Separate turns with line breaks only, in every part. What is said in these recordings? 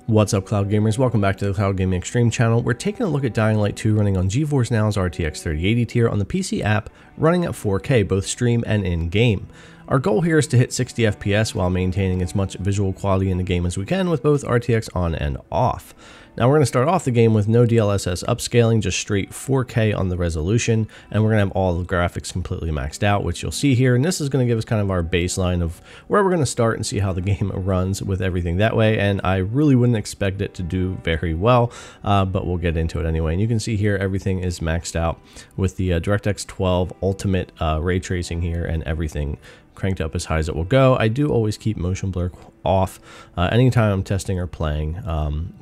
What's up, Cloud Gamers? Welcome back to the Cloud Gaming Extreme channel. We're taking a look at Dying Light 2 running on GeForce NOW's RTX 3080 tier on the PC app, running at 4K, both stream and in-game. Our goal here is to hit 60 FPS while maintaining as much visual quality in the game as we can with both RTX on and off. Now we're going to start off the game with no DLSS upscaling, just straight 4K on the resolution, and we're going to have all the graphics completely maxed out, which you'll see here, and this is going to give us kind of our baseline of where we're going to start and see how the game runs with everything that way, and I really wouldn't expect it to do very well, but we'll get into it anyway. And you can see here everything is maxed out with the DirectX 12 Ultimate ray tracing here and everything cranked up as high as it will go. I do always keep motion blur off anytime I'm testing or playing,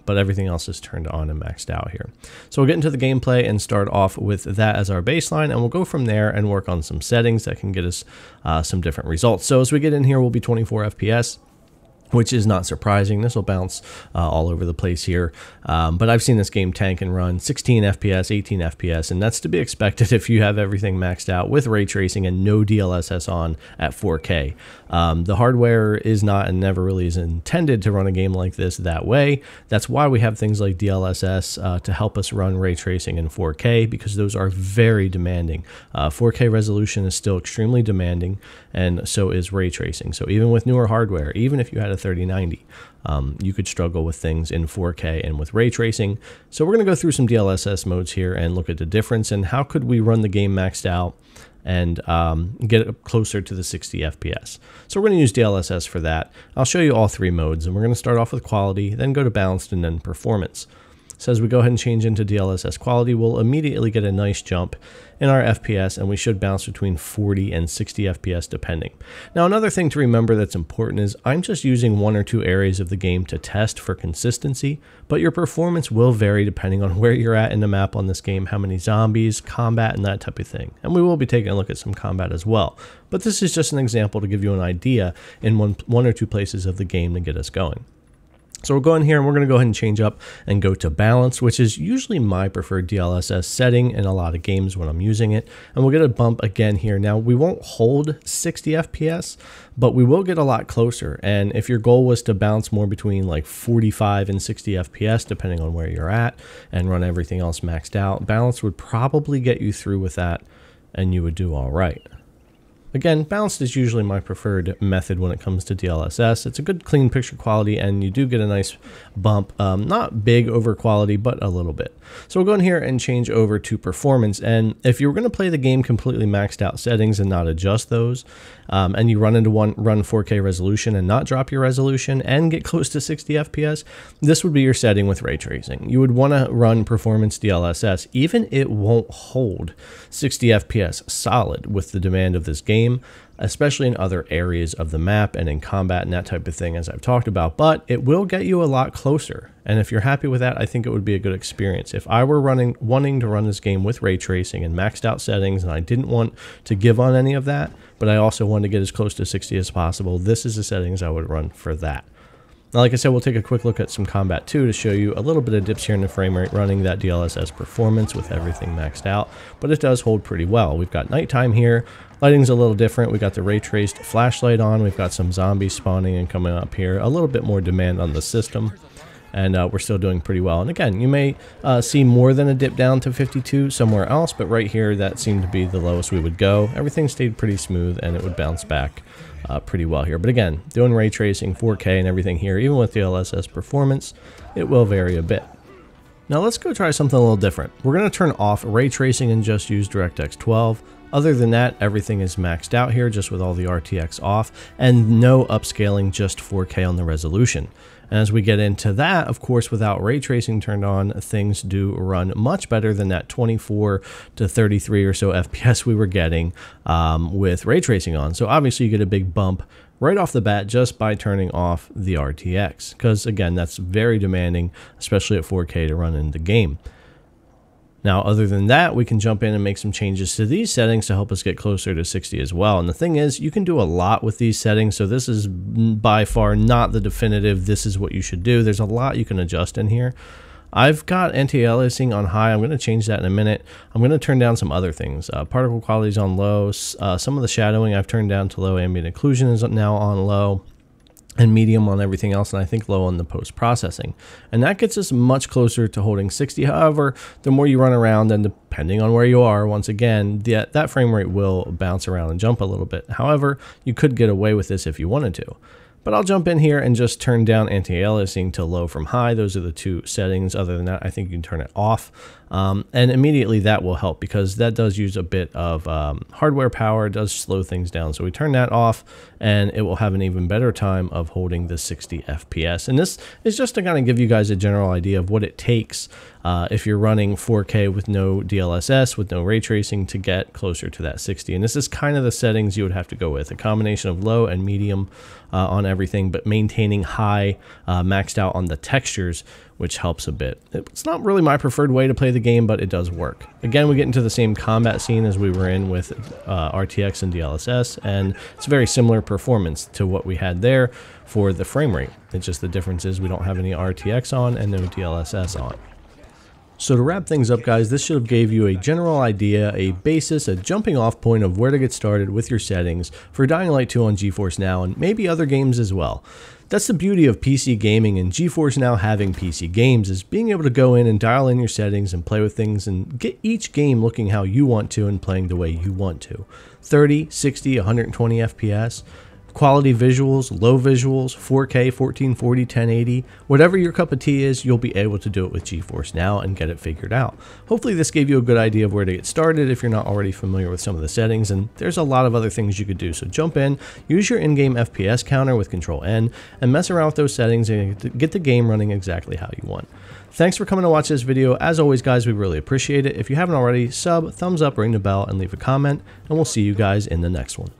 but everything else is turned on and maxed out here. So we'll get into the gameplay and start off with that as our baseline, and we'll go from there and work on some settings that can get us some different results. So as we get in here, we'll be 24 FPS. Which is not surprising. This will bounce all over the place here, but I've seen this game tank and run 16 FPS, 18 FPS, and that's to be expected if you have everything maxed out with ray tracing and no DLSS on at 4K. The hardware is not and never really is intended to run a game like this that way. That's why we have things like DLSS to help us run ray tracing in 4K, because those are very demanding. 4K resolution is still extremely demanding, and so is ray tracing. So even with newer hardware, even if you had a 3090, you could struggle with things in 4K and with ray tracing. So we're going to go through some DLSS modes here and look at the difference and how could we run the game maxed out and get it closer to the 60 FPS. So we're going to use DLSS for that. I'll show you all three modes, and we're going to start off with quality, then go to balanced, and then performance. So as we go ahead and change into DLSS quality, we'll immediately get a nice jump in our FPS, and we should bounce between 40 and 60 FPS depending. Now another thing to remember that's important is I'm just using one or two areas of the game to test for consistency, but your performance will vary depending on where you're at in the map on this game, how many zombies, combat, and that type of thing. And we will be taking a look at some combat as well. But this is just an example to give you an idea in one or two places of the game to get us going. So we'll go in here and we're going to go ahead and change up and go to balance, which is usually my preferred DLSS setting in a lot of games when I'm using it. And we'll get a bump again here. Now we won't hold 60 FPS, but we will get a lot closer. And if your goal was to bounce more between like 45 and 60 FPS, depending on where you're at, and run everything else maxed out, balance would probably get you through with that and you would do all right. Again, balanced is usually my preferred method when it comes to DLSS. It's a good clean picture quality and you do get a nice bump, not big over quality, but a little bit. So we'll go in here and change over to performance. And if you're going to play the game completely maxed out settings and not adjust those, and you run 4K resolution and not drop your resolution and get close to 60 FPS, this would be your setting with ray tracing. You would want to run performance DLSS. Even it won't hold 60 FPS solid with the demand of this game, especially in other areas of the map and in combat and that type of thing, as I've talked about, but it will get you a lot closer. And if you're happy with that, I think it would be a good experience. If I were wanting to run this game with ray tracing and maxed out settings, and I didn't want to give on any of that, but I also wanted to get as close to 60 as possible, this is the settings I would run for that. Now, like I said, we'll take a quick look at some combat too to show you a little bit of dips here in the frame rate running that DLSS performance with everything maxed out, but it does hold pretty well. We've got nighttime here. Lighting's a little different. We got the ray traced flashlight on. We've got some zombies spawning and coming up here. A little bit more demand on the system, and we're still doing pretty well. And again, you may see more than a dip down to 52 somewhere else, but right here, that seemed to be the lowest we would go. Everything stayed pretty smooth, and it would bounce back pretty well here. But again, doing ray tracing, 4K and everything here, even with the DLSS performance, it will vary a bit. Now let's go try something a little different. We're going to turn off ray tracing and just use DirectX 12. Other than that, everything is maxed out here just with all the RTX off and no upscaling, just 4K on the resolution. And as we get into that, of course, without ray tracing turned on, things do run much better than that 24 to 33 or so FPS we were getting with ray tracing on. So obviously you get a big bump right off the bat just by turning off the RTX, because again, that's very demanding, especially at 4K to run in the game. Now, other than that, we can jump in and make some changes to these settings to help us get closer to 60 as well. And the thing is, you can do a lot with these settings, so this is by far not the definitive, this is what you should do. There's a lot you can adjust in here. I've got anti-aliasing on high. I'm going to change that in a minute. I'm going to turn down some other things. Particle quality is on low. Some of the shadowing I've turned down to low. Ambient occlusion is now on low. and medium on everything else, and I think low on the post-processing. And that gets us much closer to holding 60. However, the more you run around, and depending on where you are, once again, that frame rate will bounce around and jump a little bit. However, you could get away with this if you wanted to. But I'll jump in here and just turn down anti-aliasing to low from high. Those are the two settings. Other than that, I think you can turn it off. And immediately that will help, because that does use a bit of hardware power, does slow things down. So we turn that off, and it will have an even better time of holding the 60 FPS. And this is just to kind of give you guys a general idea of what it takes if you're running 4K with no DLSS, with no ray tracing, to get closer to that 60. And this is kind of the settings you would have to go with, a combination of low and medium on everything, but maintaining high maxed out on the textures, which helps a bit. It's not really my preferred way to play the game, but it does work. Again, we get into the same combat scene as we were in with RTX and DLSS, and it's very similar performance to what we had there for the frame rate. It's just the difference is we don't have any RTX on and no DLSS on. So to wrap things up, guys, this should have gave you a general idea, a basis, a jumping off point of where to get started with your settings for Dying Light 2 on GeForce Now, and maybe other games as well. That's the beauty of PC gaming and GeForce Now having PC games, is being able to go in and dial in your settings and play with things and get each game looking how you want to and playing the way you want to. 30, 60, 120 FPS. Quality visuals, low visuals, 4K, 1440, 1080, whatever your cup of tea is, you'll be able to do it with GeForce Now and get it figured out. Hopefully this gave you a good idea of where to get started if you're not already familiar with some of the settings, and there's a lot of other things you could do. So jump in, use your in-game FPS counter with Control-N, and mess around with those settings and get the game running exactly how you want. Thanks for coming to watch this video. As always, guys, we really appreciate it. If you haven't already, sub, thumbs up, ring the bell, and leave a comment, and we'll see you guys in the next one.